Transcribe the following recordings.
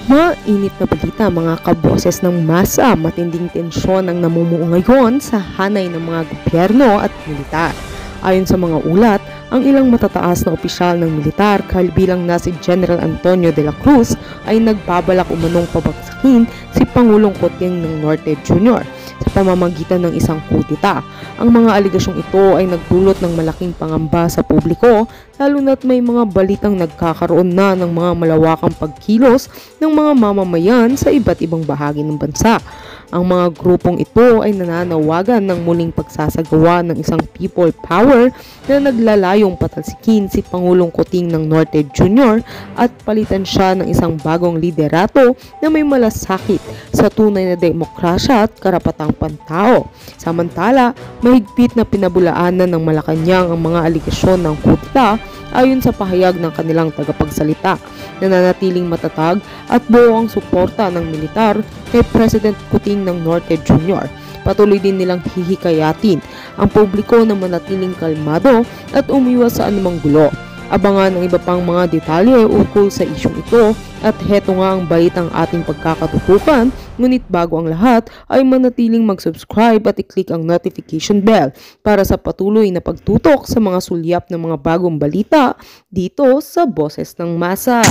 Mainit na balita mga kaboses ng masa, matinding tensyon ang namumuo ngayon sa hanay ng mga gobyerno at militar. Ayon sa mga ulat, ang ilang matataas na opisyal ng militar kabilang na si General Antonio de la Cruz ay nagbabalak umanong pabagsakin si Pangulong Kuting ng Norte Jr. sa pamamagitan ng isang kudita. Ang mga aligasyong ito ay nagdulot ng malaking pangamba sa publiko, lalo na't may mga balitang nagkakaroon na ng mga malawakang pagkilos ng mga mamamayan sa iba't ibang bahagi ng bansa. Ang mga grupong ito ay nananawagan ng muling pagsasagawa ng isang people power na naglalayong patalsikin si Pangulong Kuting ng Norte Jr. at palitan siya ng isang bagong liderato na may malasakit sa tunay na demokrasya at karapatang pantao. Samantala, mahigpit na pinabulaanan ng Malacanang ang mga aligasyon ng kudita ayon sa pahayag ng kanilang tagapagsalita. Nananatiling matatag at buo ang suporta ng militar kay President Kuting ng Norte Jr. Patuloy din nilang hihikayatin ang publiko na manatiling kalmado at umiwas sa anumang gulo. Abangan ang iba pang mga detalye ukol sa isyong ito at heto nga ang balitang ating pagkakatutukan, ngunit bago ang lahat ay manatiling mag-subscribe at i-click ang notification bell para sa patuloy na pagtutok sa mga sulyap ng mga bagong balita dito sa Boses ng Masa.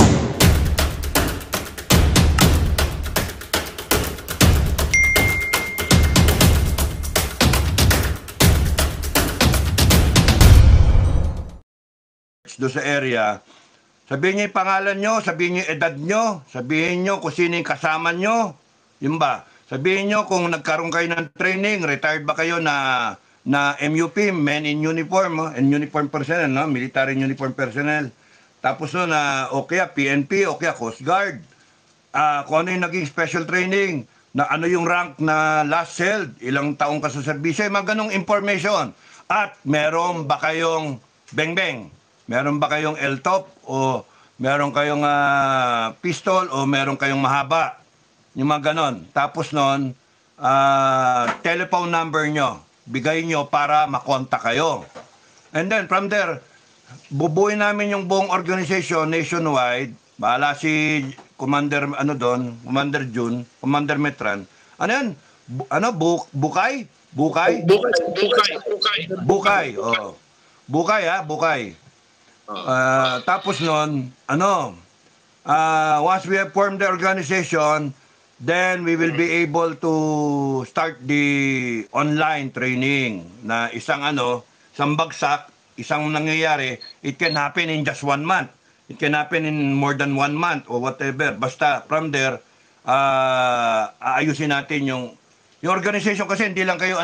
Doon sa area, sabihin niyo yung pangalan nyo, sabihin niyo yung edad nyo, sabihin niyo kung sino yung kasama nyo, yun ba? Sabihin niyo kung nagkaroon kayo ng training, retired ba kayo na MUP, Men in Uniform, and Uniform Personnel, no? Military Uniform Personnel. Tapos no, o kaya PNP, o kaya Coast Guard. Kung ano yung naging special training, na ano yung rank na last held, ilang taong ka sa serbisyo, mga ganong information. At meron ba kayong beng-beng? Meron ba kayong L-top o meron kayong pistol o meron kayong mahaba? Yung mga ganon. Tapos nun, telephone number nyo. Bigay nyo para makontak kayo. And then from there, bubuin namin yung buong organization nationwide. Bahala si Commander Commander June, Commander Metran. Ano yan? Bukay? Bukay? Bukay, oh. Bukay ha, Bukay. Tapos nun, once we have formed the organization, then we will be able to start the online training na isang bagsak, isang nangyayari, it can happen in just 1 month. It can happen in more than 1 month or whatever. Basta from there, aayusin natin yung organization kasi hindi lang kayo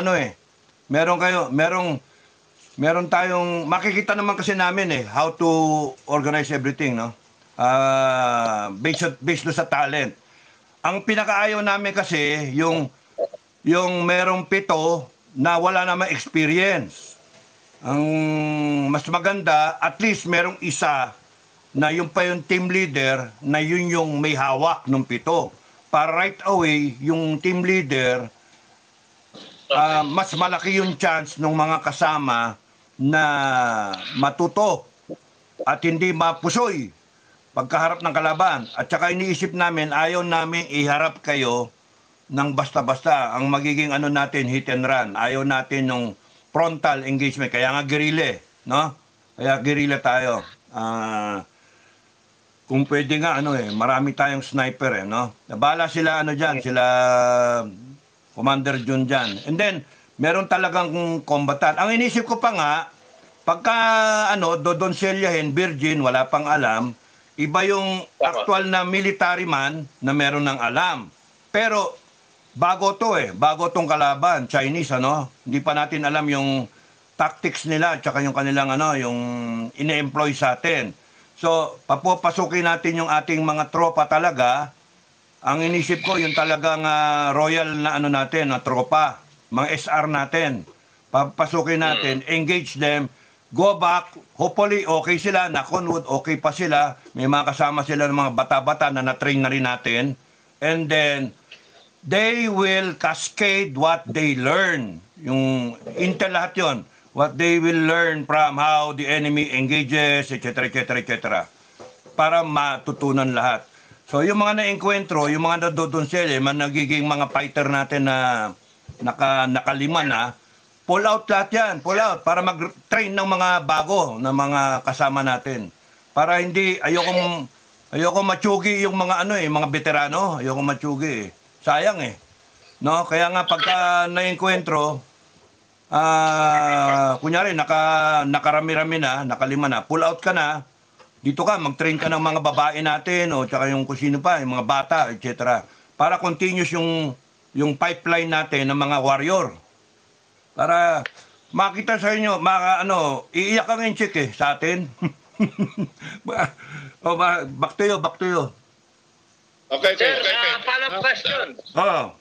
meron tayong, makikita naman kasi namin how to organize everything, no? Based sa talent. Ang pinakaayaw namin kasi, yung merong 7 na wala naman experience. Ang mas maganda, at least merong isa na yung pa yung team leader, na yun yung may hawak ng 7. Para right away, yung team leader, mas malaki yung chance ng mga kasama na matuto at hindi mapusoy pagkaharap ng kalaban. At saka iniisip namin, ayaw namin iharap kayo ng basta-basta. Ang magiging natin, hit and run. Ayaw natin yung frontal engagement. Kaya nga guerrilla, no? Kaya guerrilla tayo. Kung pwede nga, marami tayong sniper, no? Nabala sila, dyan, sila Commander Jun dyan. And then, meron talagang kombatan. Ang inisip ko pa nga, pagka dodonselyahin, virgin, wala pang alam, iba yung actual na military man na meron ng alam. Pero, bago tong kalaban, Chinese, hindi pa natin alam yung tactics nila, tsaka yung kanilang, yung ine-employ sa atin. So, papapasukin natin yung ating mga tropa talaga. Ang inisip ko, yung talagang royal na natin, na tropa, mga SR natin. Papasukin natin, engage them, go back, hopefully okay sila, knock on wood, okay pa sila, may mga kasama sila ng mga bata-bata na na-train na rin natin. And then, they will cascade what they learn. Yung intel lahat yun. What they will learn from how the enemy engages, etc., etc., etc. Para matutunan lahat. So yung mga na-enkwentro, yung mga nadodonsel, nagiging mga fighter natin na nakalima na, pull out lahat yan, pull out, para mag-train ng mga bago na mga kasama natin. Para hindi, ayoko matsugi yung mga mga veterano, ayoko matsugi eh. Sayang eh. No, kaya nga pagka na-enkwentro, kunyari nakarami-rami na, nakalima na, pull out ka na, dito ka, mag-train ka ng mga babae natin o tsaka yung kusino pa, yung mga bata, etc. Para continuous yung pipeline natin ng mga warrior. Para makita sa inyo, iiyak kang inchik eh sa atin. Back to you, back to you. Okay. Follow-up question. Oh.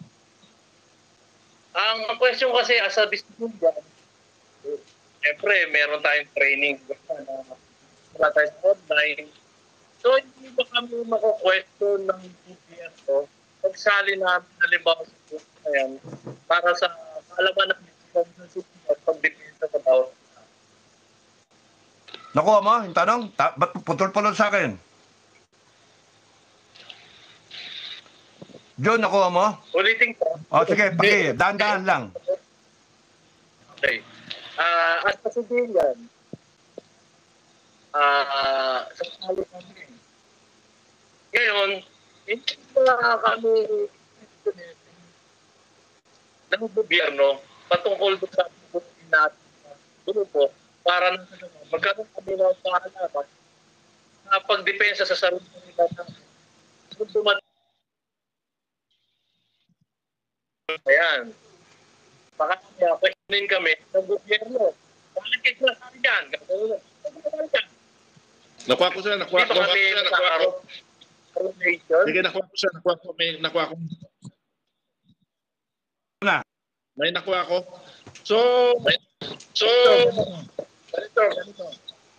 Ang question kasi as a businessman, siyempre meron tayong training wala tayo sa online. So hindi ba kami mako-question ng gobyerno pagsali namin halimbawa sa group na yan para sa kaalaman ng pagdepensa sa tao? Nakuha mo yung tanong? Ba't putol-pulol sa akin? John, nakuha mo? Ulitin ko. O sige, dahan-dahan lang. Okay. As a civilian, sa sali kami. Ngayon, hindi ba kami ng gobyerno patungkol sa natin grupo para magkaroon kami ng kaalaman na pagdepensa sa sarili nila na ayan. Baka questionin kami ng gobyerno. Bakit kayo sinasabi yan? Nakuha ko siya, nakuha ko. Sige, nakuha ko. May nakuha ko. So,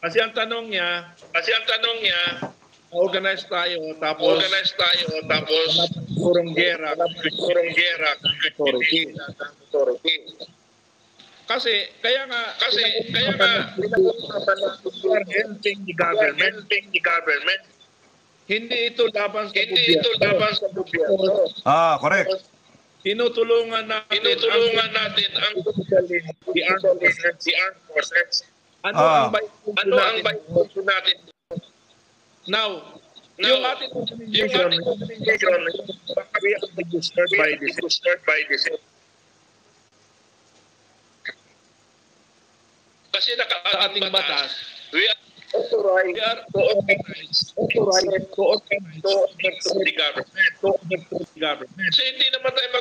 kasi ang tanong niya, organize tayo, tapos purong gera, authority. Kasi kaya nga helping the government. Hindi ito laban sa gobyerno. Correct. Tinutulungan natin ang the armed forces. Ano ang bayad natin? Now, yung ating organization, we are registered by this. Kasi sa ating batas, we are authorized to the government. So hindi naman tayo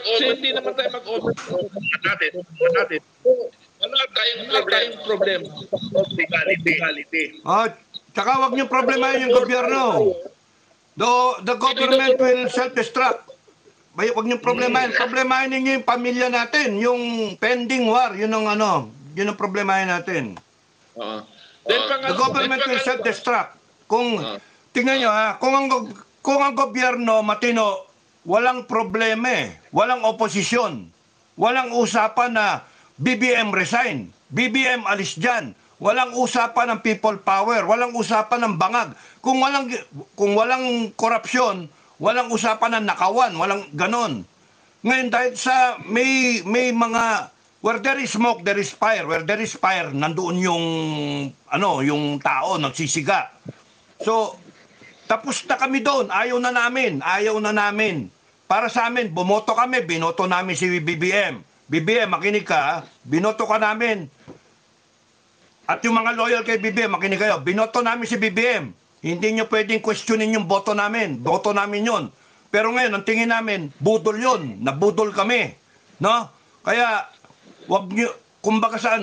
mag-order natin. Wala tayong problema of legality. Tsaka wag niyo problemahin yung gobyerno. The government will self-destruct. Wag niyo problemahin. Problemahin niyo yung pamilya natin, yung pending war, yun ang problemahin natin. The government will self-destruct. Tingnan nyo kung ang gobyerno matino, walang problema walang oposisyon, walang usapan na BBM resign, BBM alis dyan, walang usapan ng people power, walang usapan ng bangag. Kung walang korupsyon, walang usapan ng nakawan, walang ganon. Ngayon dahil sa may mga where there is smoke, there is fire. Where there is fire, nandoon yung tao nagsisiga. So, tapos na kami doon. Ayaw na namin. Para sa amin, bumoto kami, binoto namin si BBM. BBM, makinig ka, binoto ka namin. At yung mga loyal kay BBM, makinig kayo, binoto namin si BBM. Hindi nyo pwedeng questionin yung boto namin. Boto namin yon. Pero ngayon, ang tingin namin, budol yun. Nabudol kami. No? Kaya, wag nyo, kumbaga sa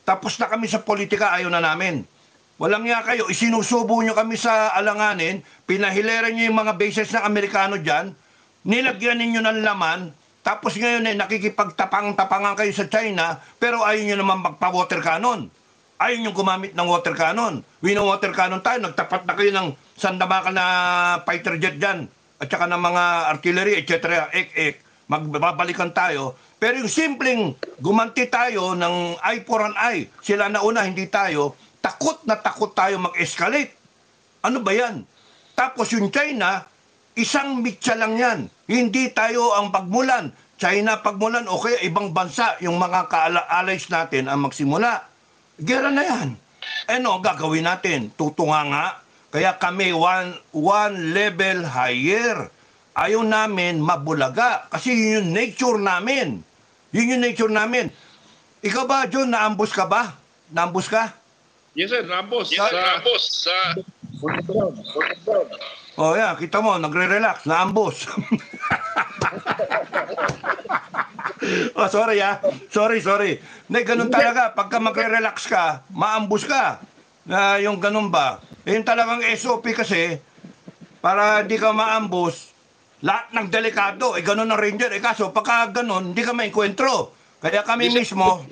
tapos na kami sa politika, ayaw na namin. Walang nga kayo, isinusubo nyo kami sa alanganin, pinahileran nyo yung mga bases ng Amerikano dyan, nilagyan ninyo ng laman, tapos ngayon nakikipagtapang-tapangan kayo sa China, pero ayaw nyo naman magpa-water cannon. Ayaw nyo gumamit ng water cannon. Wino-water cannon tayo, nagtapat na kayo ng sandamakal na fighter jet dyan, at saka ng mga artillery, etc. Magbabalikan tayo. Pero yung simpleng gumanti tayo ng eye for an eye, sila na una, hindi tayo, takot na takot tayo mag-escalate. Ano ba yan? Tapos yung China, Isang mitya lang yan. Hindi tayo ang pagmulan. China pagmulan o kaya ibang bansa, yung mga allies natin ang magsimula. Gera na yan. Ano gagawin natin? Tutunga nga. Kaya kami one level higher. Ayaw namin mabulaga. Kasi yun yung nature namin. Yun yung nature namin. Ikaw ba, John, naambus ka ba? Naambus ka? Yes, sir. Rambos. Yes, sir, Rambos, sa... Oh, yeah, kita mo, nagre-relax, naambos. Oh, sorry Sorry. Hindi, ganun talaga. Pagka magre-relax ka, maambus ka. Yung ganun ba? Yung talagang SOP kasi, para di ka maambus, lahat ng delikado, ganun ang ranger. Kaso, pagka ganun, hindi ka maenkwentro. Kaya kami mismo,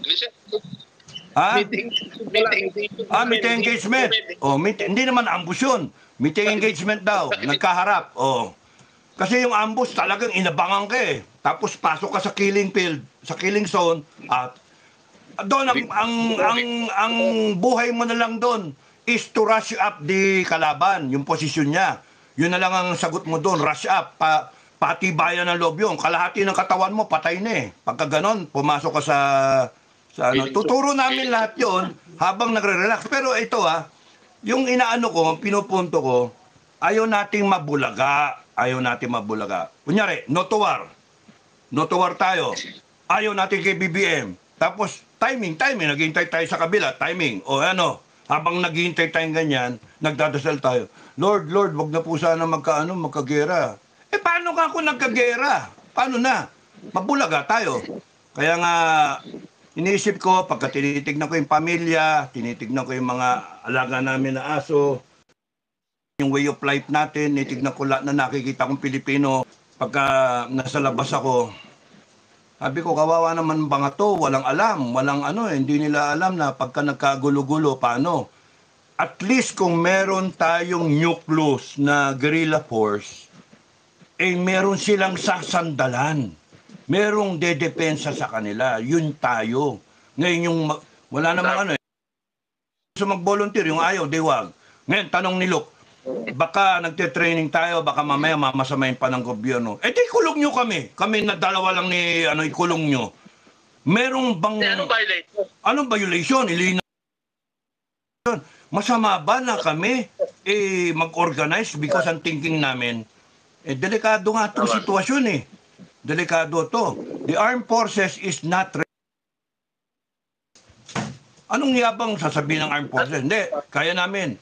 Meeting engagement. Hindi naman ambush yun. Meeting engagement daw. Nagkaharap. Kasi yung ambush talagang inabangan ka eh. Tapos pasok ka sa killing field, sa killing zone, at doon ang buhay mo na lang doon is to rush up the kalaban, yung posisyon niya. Yun na lang ang sagot mo doon, rush up, patibayan ng loob yun. Kalahati ng katawan mo, patay na eh. Pagka ganon, pumasok ka sa ano. Tuturo namin lahat yon habang nagre-relax. Pero ito yung inaano ko, pinupunto ko, ayaw nating mabulaga. Kunyari, no to war tayo. Ayaw natin kay BBM. Tapos, timing, naghihintay tayo sa kabila, timing. Habang naghihintay tayong ganyan, nagdadasal tayo. Lord, wag na po sana magkagera. Paano ka ako nagkagera? Paano na? Mabulaga tayo. Kaya nga, iniisip ko, pagka tinitignan ko yung pamilya, tinitignan ko yung mga alaga namin na aso, yung way of life natin, tinitignan ko lahat na nakikita kong Pilipino. Pagka nasa labas ako, sabi ko, kawawa naman ba nga to? Walang alam, hindi nila alam na pagka nagkagulo-gulo, paano? At least kung meron tayong nucleus na guerrilla force, meron silang sasandalan. Merong dedepensa sa kanila. Yun tayo. Ngayon yung wala namang So mag-volunteer, yung ayaw, diwag. Ngayon, tanong ni Luke, baka nagte-training tayo, baka mamaya mamasamayin pa ng gobyerno. Di kulong nyo kami. Kami na dalawa lang ni ikulong nyo. Merong bang... Anong violation? Anong violation? Masama ba na kami mag-organize because ang thinking namin, delikado nga itong sitwasyon Delikado to. The armed forces is not Anong yabang sasabihin ng armed forces? Hindi, kaya namin.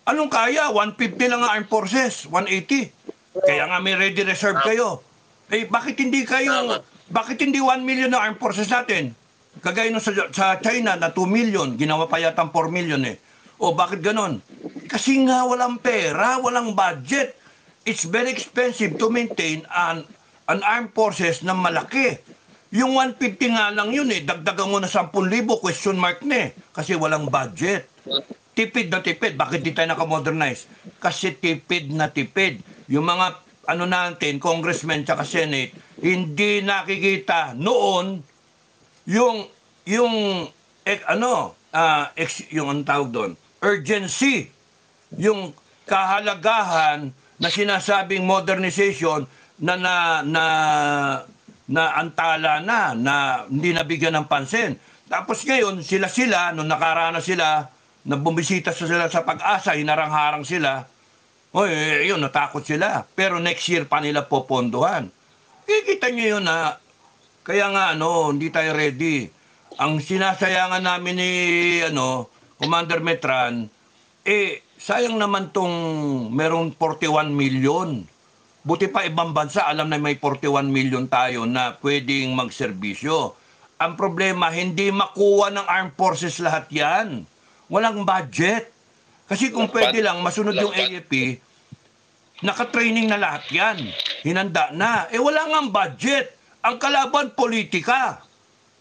Anong kaya? 150 lang ang armed forces, 180. Kaya nga may ready reserve kayo. Bakit hindi 1 million na armed forces natin? Kagaya nung sa China na 2 million, ginawa pa yata 4 million bakit ganon? Kasi nga walang pera, walang budget. It's very expensive to maintain an armed forces na malaki. Yung 150 nga lang yun dagdagan mo na 10,000, question mark kasi walang budget. Tipid na tipid. Bakit di tayo nakamodernize? Kasi tipid na tipid. Yung mga natin, congressmen tsaka senate, hindi nakikita noon yung tawag doon, urgency, yung kahalagahan na sinasabing modernization na antala na hindi nabigyan ng pansin. Tapos ngayon, sila nung nakaranas sila, na bumisita sila sa Pag-asa, hinarang-harang sila, natakot sila. Pero next year pa nila popondohan. Kikita nyo yun kaya nga hindi tayo ready. Ang sinasayangan namin ni Commander Metran, sayang naman tong merong 41 million. Buti pa ibang bansa, alam na may 41 million tayo na pwedeng magserbisyo. Ang problema, hindi makuha ng armed forces lahat yan. Walang budget. Kasi kung pwede lang, masunod yung AFP, nakatraining na lahat yan. Hinanda na. Wala nga budget. Ang kalaban, politika.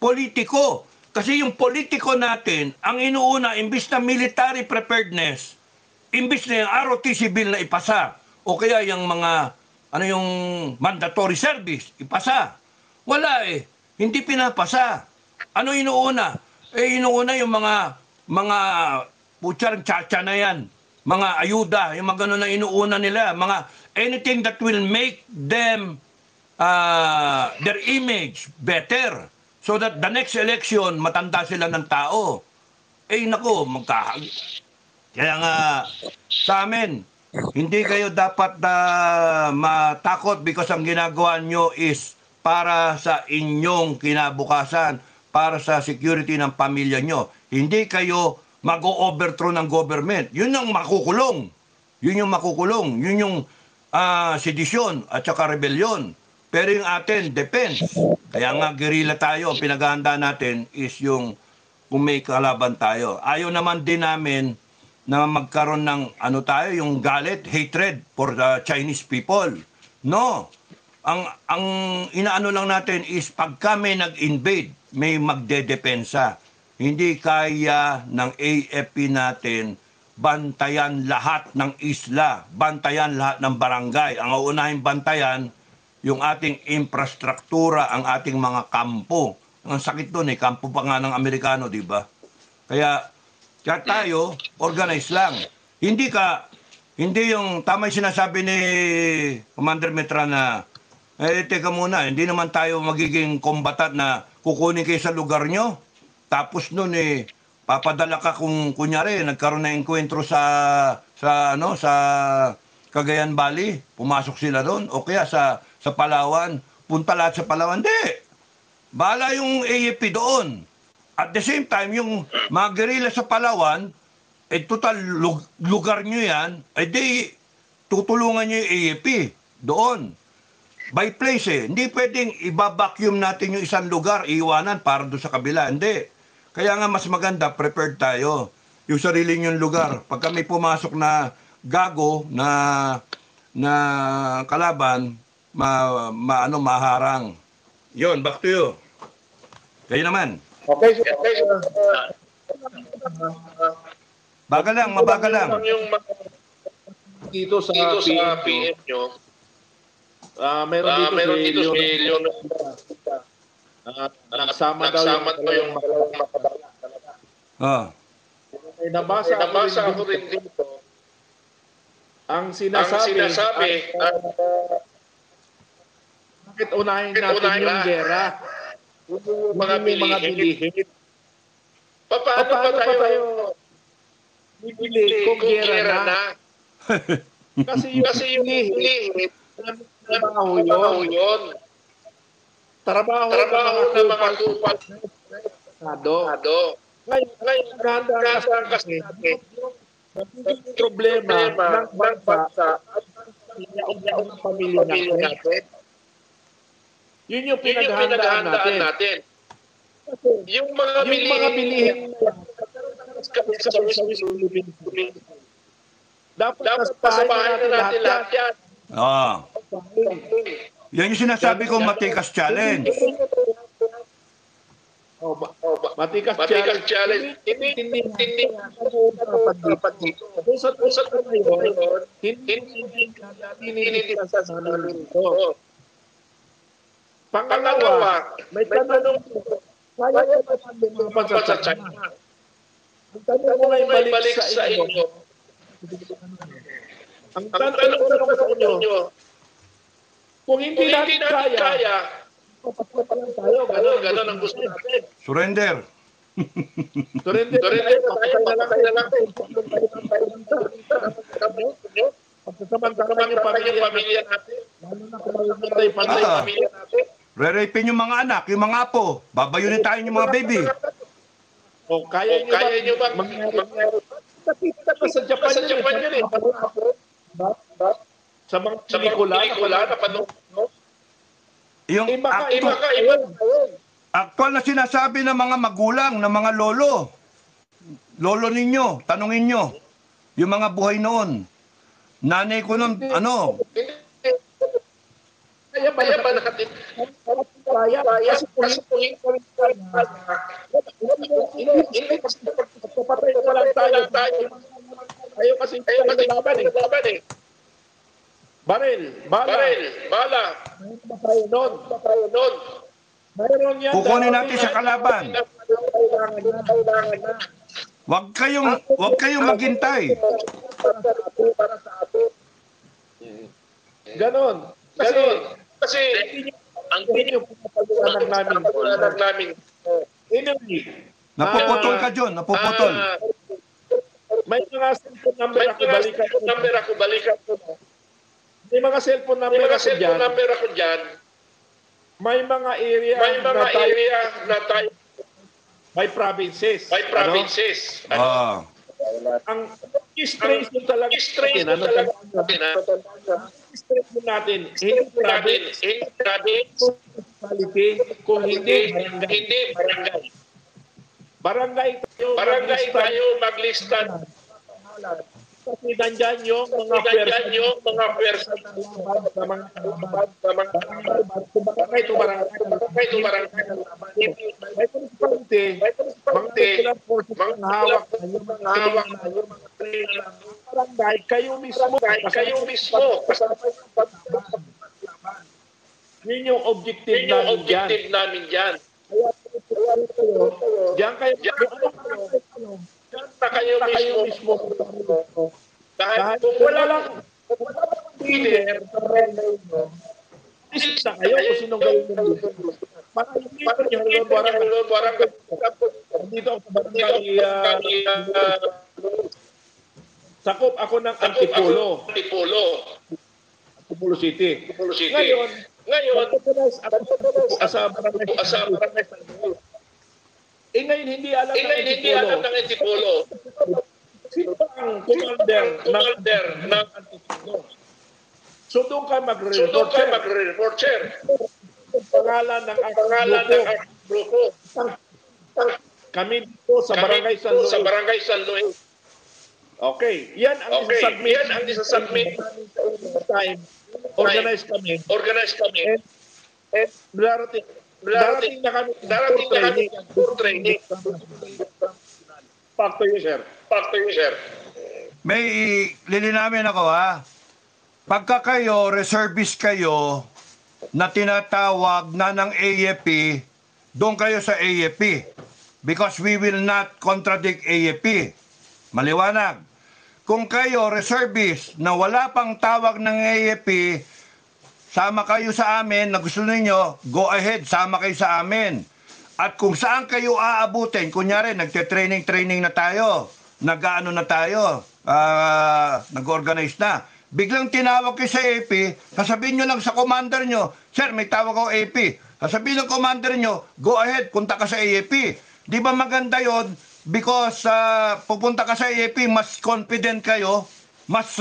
Politiko. Kasi yung politiko natin, ang inuuna, imbis na military preparedness, imbis na yung ROTC bill na ipasa, o kaya yung mga yung mandatory service, ipasa. Wala Hindi pinapasa. Ano inuuna? Inuuna yung mga putsarang tsa-tsa na yan. mga ayuda, yung mga ganun na inuuna nila, mga anything that will make them their image better so that the next election matanda sila ng tao. Nako, kaya nga sa amin, hindi kayo dapat matakot because ang ginagawa nyo is para sa inyong kinabukasan, para sa security ng pamilya nyo. Hindi kayo mag-overthrow ng government. Yun yung makukulong. Yun yung makukulong. Yun yung sedisyon at saka rebellion. Pero yung atin, defense. Kaya nga guerrilla tayo. Ang pinaghahanda natin is yung kung may kalaban tayo. Ayaw naman din namin na magkaroon ng tayo, yung galit, hatred for the Chinese people. No. Ang inaano lang natin is pag kami nag-invade, may magdedepensa. Hindi kaya ng AFP natin bantayan lahat ng isla, bantayan lahat ng barangay. Ang uunahing bantayan, yung ating infrastruktura, ang ating mga kampo. Ang sakit doon kampo pa nga ng Amerikano, di ba? Kaya tayo, organize lang. Hindi yung tama yung sinasabi ni Commander Metra na, teka muna, hindi naman tayo magiging kombatat na kukunin kayo sa lugar nyo. Tapos nun papadala ka kung kunyari, nagkaroon na enkwentro sa Cagayan Valley, pumasok sila doon, o kaya sa Palawan, punta lahat sa Palawan. Hindi. Bahala yung AFP doon. At the same time, yung mga guerrilla sa Palawan, total lugar nyo yan, di tutulungan nyo yung AFP doon. By place Hindi pwedeng ibabacuum natin yung isang lugar, iiwanan para doon sa kabila. Hindi. Kaya nga mas maganda, prepared tayo. Yung sariling yung lugar. Pag kami pumasok na gago na kalaban, maharang. Yon, back to you. Kayo naman. Okay. Bagal lang, mabagal lang. Yung dito sa PM nyo, meron dito si Leon. Nagsama daw yung Ah. Nabasa ako rin dito. Ang sinasabi bakit unahin natin yung gera? Mga bilihin. Paano ba tayo bibili kung gera na? Kasi yung bilihin, trabaho yun. Trabaho ng mga kupal. Ngayon, ganda kasi problema ng bansa at ang pamilya natin. Yun yung pinaghahandaan natin. Yung mga bilihin sa Philippines. Dapat nasabahan na natin lahat yan. Yan yung sinasabi ko, Matikas Challenge. Matikas Challenge. Hindi dapat dito. Usap na ngayon, hindi sa namin ito. Pangalawa, may tanong kaya ba mga sa China? Ang tanong ko ay balik sa inyo. Ang tanong ko sa inyo, kung hindi natin kaya, papapalan tayo. Ganon ang gusto natin. Surrender. Surrender tayo. Pagkasamantalang yung pamilya natin. Lalo na kung malatay pamilya natin. Re-rapin yung mga anak, yung mga apo. Babayunin tayo yung mga baby. O kaya nyo ba mangyari? Nakita pa sa Japan yun Sa mga pelikula na panood. Yung Iba. aktual na sinasabi ng mga magulang, ng mga lolo ninyo, tanungin nyo, yung mga buhay noon. Nanay ko nun, Kaya ba nakatin? Kaya. Kasi kung hindi pagpapatay ko lang tayo. Tayo kasi laban eh. Baril, bala. Mayroon ba tayo nun? Mayroon yan. Kukunin natin sa kalaban. Kailangan na. Huwag kayong maghintay. para sa ato. Ganon. Kasi ang pinyo pinapaliwanag namin. Anyway, Napuputol ka, John. Napuputol. may mga cellphone number ako, balikan ko na. May mga cellphone number ako dyan. May mga area na tayo by provinces. Ah. Ang registration talaga natin in province, municipality, kung hindi barangay. Barangay tayo maglista. Kasi nandyan yung mga pwersa sa mga barangay to barangay. May municipality, mga hawak barangay, kayo mismo. Yun yung objective namin dyan. Diyan kayo mismo. Kahit kung walang leader, isip na kayo kung sinong gawin ng leader. Para yung leader nyo, barangay. Dito ako sa barangay, sakop ako ng Antipolo City. Ngayon, sa barangay ngayon hindi alam ng Antipolo. Sino ang commander ng Antipolo? So doon ka magre-report, sir. Pangalan ng grupo. Kami dito sa Barangay San Luis. Okay, yan ang isa-submit. Time. Organize kami. And darating na kami for training. Back to you, sir. May lilinawin ako, ha. Pagka kayo, reservist kayo, na tinatawag na ng AFP, doon kayo sa AFP. Because we will not contradict AFP. Maliwanag. Kung kayo, reservist, na wala pang tawag ng AFP, sama kayo sa amin, na gusto ninyo, go ahead, sama kayo sa amin. At kung saan kayo aabutin, kunyari, nagte-training na tayo, nag-ano na tayo, nag-organize na. Biglang tinawag kayo sa AP, sasabihin nyo lang sa commander nyo, sir, may tawag ako AP. Sasabihin ng commander nyo, go ahead, punta ka sa AAP. Di ba maganda yon? Because pupunta ka sa AAP, mas confident kayo, mas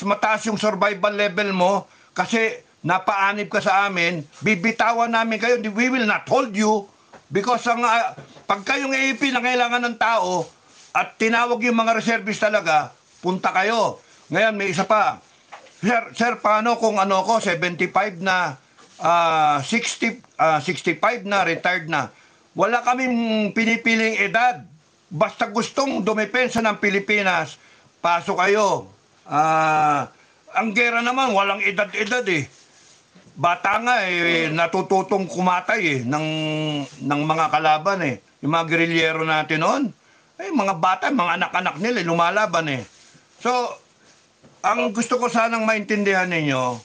mataas yung survival level mo, kasi napaanib ka sa amin, bibitawan namin kayo, we will not hold you, because pag kayong AAP na kailangan ng tao, at tinawag yung mga reservist talaga, punta kayo. Ngayon, may isa pa. Sir, paano kung ano ko, 75 na, 65 na, retired na. Wala kaming pinipiling edad. Basta gustong dumepensa ng Pilipinas, pasok kayo. Ang gera naman, walang edad-edad eh. Bata nga natututong kumatay ng mga kalaban eh. Yung mga gerilyero natin noon, mga bata, mga anak-anak nila, lumalaban eh. So, ang gusto ko sanang maintindihan ninyo,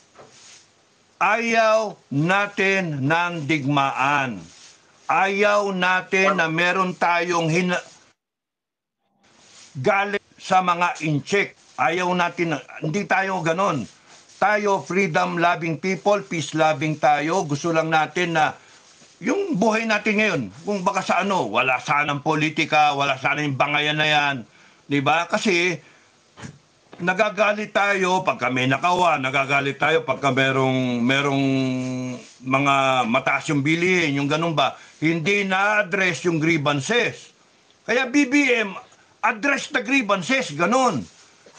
ayaw natin ng digmaan. Ayaw natin na meron tayong galit sa mga incheck. Ayaw natin, hindi tayo ganon. Tayo, freedom-loving people, peace-loving tayo. Gusto lang natin na yung buhay natin ngayon, kung baka sa wala sanang politika, wala sanang bangayan na yan. Diba? Kasi, nagagalit tayo pagka may nakawa, nagagalit tayo pagka merong mga mataas yung bilihin, yung ganun ba. Hindi na-address yung grievances. Kaya BBM, address the grievances, ganun.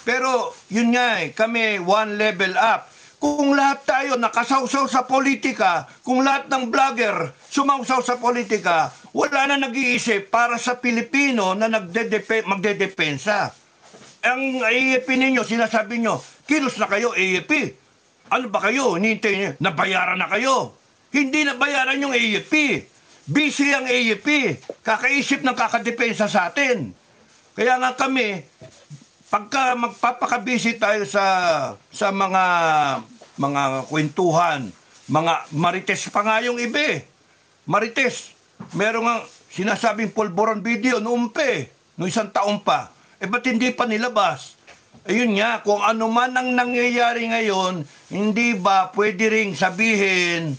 Pero, yun nga kami one level up. Kung lahat tayo nakasawsaw sa politika, kung lahat ng vlogger sumawsaw sa politika, wala na nag-iisip para sa Pilipino na magdedepensa. Ang AFP ninyo, sinasabi nyo, kilos na kayo, AFP. Ano ba kayo? Hinihintay nyo, nabayaran na kayo. Hindi nabayaran yung AFP. Busy ang AFP. Kakaisip ng kakadepensa sa atin. Kaya nga kami, pagka magpapakabisi tayo sa mga kwentuhan, mga marites pa nga yung iba eh. Marites, meron nga sinasabing pulburon video noong noong isang taon pa. Ba't hindi pa nilabas? Ayun nga, kung ano man ang nangyayari ngayon, hindi ba pwede ring sabihin,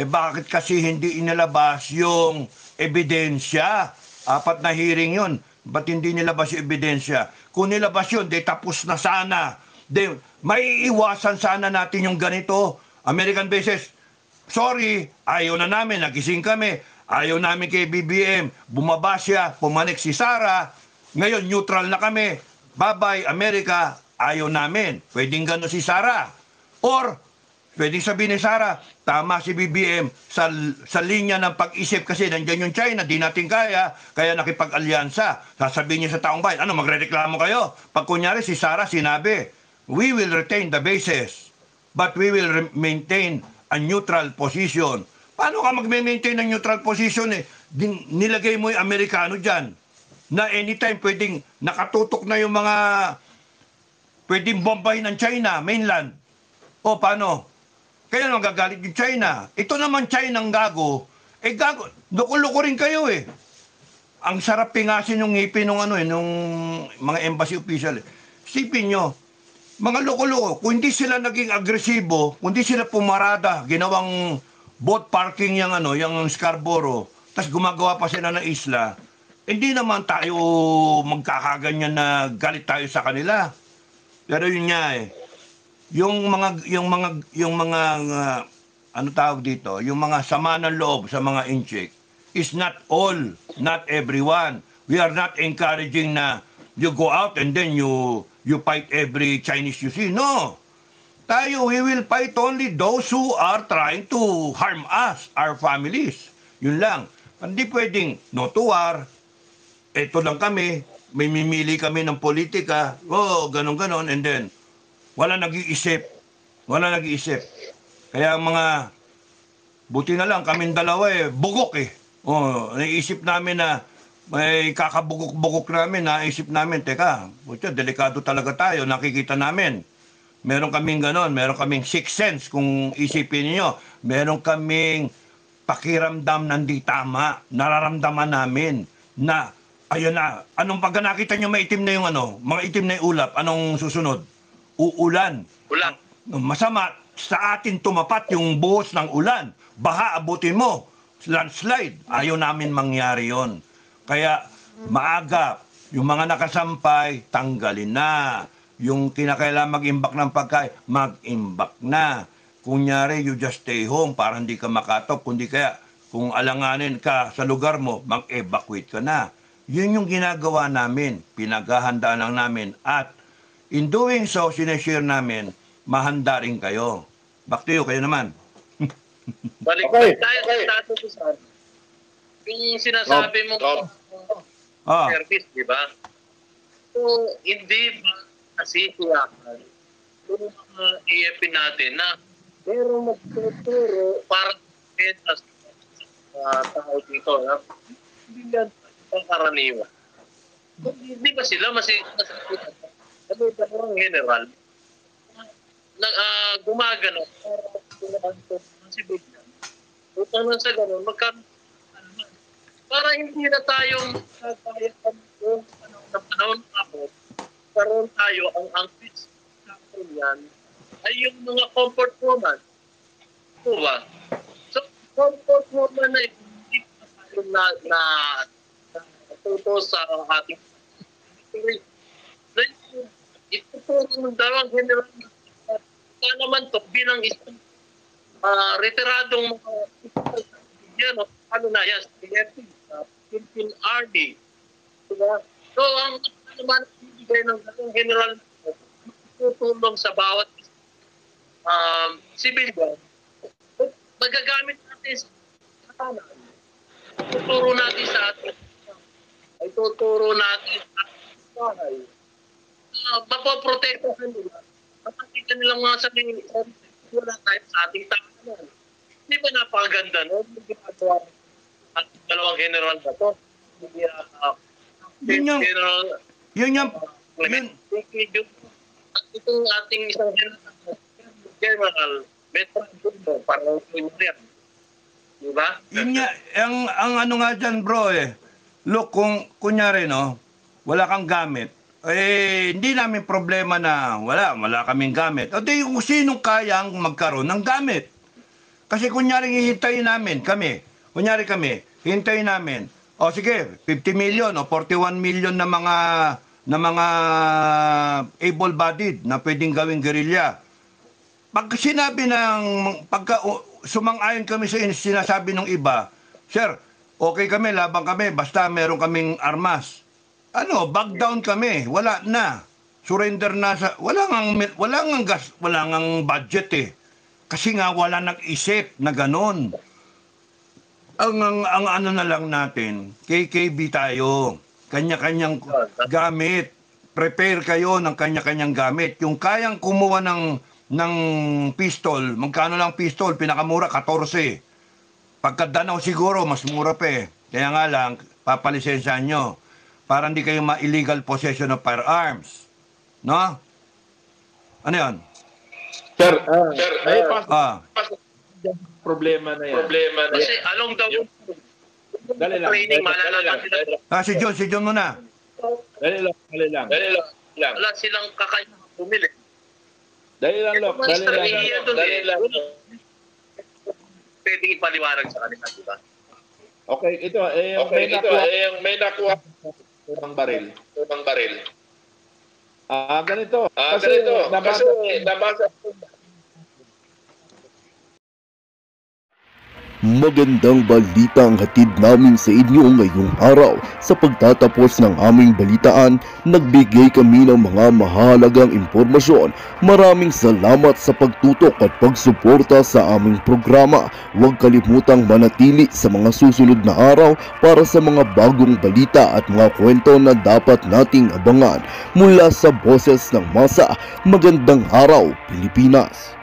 bakit kasi hindi inilabas yung ebidensya? 4 na hearing yun. Ba't hindi nilabas yung ebidensya? Kung nilabas yun, tapos na sana. May iwasan sana natin yung ganito. American bases, sorry, ayaw na namin, nagising kami. Ayaw namin kay BBM. Bumaba siya, pumanik si Sara. Ngayon, neutral na kami. Bye-bye, Amerika, ayaw namin. Pwedeng gano'n si Sara. Or, pwedeng sabihin ni Sara, tama si BBM sa linya ng pag-isip kasi nandiyan yung China, di natin kaya nakipag-alyansa. Sasabihin niya sa taong bayan, ano, magrereklamo kayo? Pag kunyari si Sara sinabi, we will retain the bases, but we will maintain a neutral position. Paano ka mag-maintain ng neutral position eh? Nilagay mo yung Amerikano dyan na anytime pwedeng nakatutok na yung mga pwedeng bombahin ng China, mainland. O paano? Kaya magagalit yung China. Ito naman China ang gago. Gago, loko-loko rin kayo eh. Ang sarap pingasin yung ngipin nung nung mga embassy official. Sipin nyo, mga loko-loko, kung hindi sila naging agresibo, kung hindi sila pumarada, ginawang boat parking yung Scarborough, tapos gumagawa pa sila ng isla, hindi naman tayo magkakaganyan na galit tayo sa kanila. Pero yun nga eh. Yung mga ano tawag dito, yung mga sama ng loob sa mga inchik is not all, not everyone. We are not encouraging na you go out and then you fight every Chinese you see. No. Tayo, we will fight only those who are trying to harm us, our families. Yun lang. Hindi pwedeng no to war. Ito lang kami, may mimili kami ng politika, ganon-ganon, and then, wala nag-iisip. Kaya mga, buti na lang, kaming dalawa bugok eh. Naisip namin na, may kakabugok-bugok namin, naisip namin, teka, delikado talaga tayo, nakikita namin. Meron kaming ganon, meron kaming sixth sense, kung isipin niyo, meron kaming pakiramdam na hindi tama, nararamdaman namin na, ayun na, anong pagka nakita nyo maitim na yung mga itim na yung ulap, anong susunod? Uulan. Ulan. Masama, sa atin tumapat yung buhos ng ulan. Baha, abutin mo. Landslide. Ayaw namin mangyari yon. Kaya, maaga, yung mga nakasampay, tanggalin na. Yung kinakailangan mag-imbak ng pagkain, mag-imbak na. Kunyari, you just stay home para hindi ka makatop. Kundi kaya, kung alanganin ka sa lugar mo, mag-evacuate ka na. Yun yung ginagawa namin, pinaghahandaan lang namin. At in doing so, sineshare namin, mahanda rin kayo. Back to you, kayo naman. Balik tayo sa status ko. Yung sinasabi mo service, di ba? So, hindi ba kasi tiyakan yung mga AFP natin na meron magtuturo para sa tao dito. Hindi yan karaniwan. Hindi ba sila masasakitan? Sabi ka ng general, gumagano para si Biglan. Utang lang sa gano'n, para hindi na tayong kakayakan kung panahon ako, karoon tayo ang pitch natin yan ay yung mga comfort woman. Ito ba? So, comfort woman na hindi pa tayo na ito sa ating ituturo ng dalawang general na naman to bilang isang retiradong yan, ano na yan, Philippine Army. Diba? So, ang naman ibigay ng dalawang general tutulong sa bawat civilian, magagamit natin sa tahanan. Tuturo natin sa ating ay tuturo natin sa bahay. Mapoprotektahan nila. Mapakita nilang mga sarili. Wala tayo sa ating tahanan. Hindi ba napakaganda, no? Hindi ginagawa at dalawang general ba ito? Clement. Itong ating isang general, veteran football, para ito yan. Diba? Yun nga, ang ano nga dyan bro look, kung kunyari no, wala kang gamit, hindi namin problema na wala kaming gamit. O di kung sinong kayang magkaroon ng gamit. Kasi kunyari hihintayin namin, kami, hintayin namin, o sige, 50 million o 41 million na mga able-bodied na pwedeng gawing guerrilla. Pag sinabi pagka sumang-ayon kami sa sinasabi ng iba, sir, okay kami, labang kami, basta meron kaming armas. Back down kami, wala na. Surrender na wala ngang budget Kasi nga wala nag-isip na ganon. Ang ano na lang natin, KKB tayo. Kanya-kanyang gamit. Prepare kayo ng kanya-kanyang gamit. Yung kayang kumuha ng pistol, magkano lang pistol? Pinakamura, 14. Pagka Danau siguro, mas mura pa Kaya nga lang, papalisensyahan nyo. Para hindi kayo ma-illegal possession of firearms. No? Ano yan? Sir, problema na yan. Kasi along the Dali lang. training, malala lang sila. Si John muna. Dali lang. Wala silang kakayang bumili. Dali lang. Pwede ipaliwanag sa kanila, di ba? Okay, ito. May nakuha ng baril. Ganito. Kasi nabasa. Magandang balita ang hatid namin sa inyo ngayong araw. Sa pagtatapos ng aming balitaan, nagbigay kami ng mga mahalagang impormasyon. Maraming salamat sa pagtutok at pagsuporta sa aming programa. Huwag kalimutang manatili sa mga susunod na araw para sa mga bagong balita at mga kwento na dapat nating abangan. Mula sa Boses ng Masa, magandang araw Pilipinas!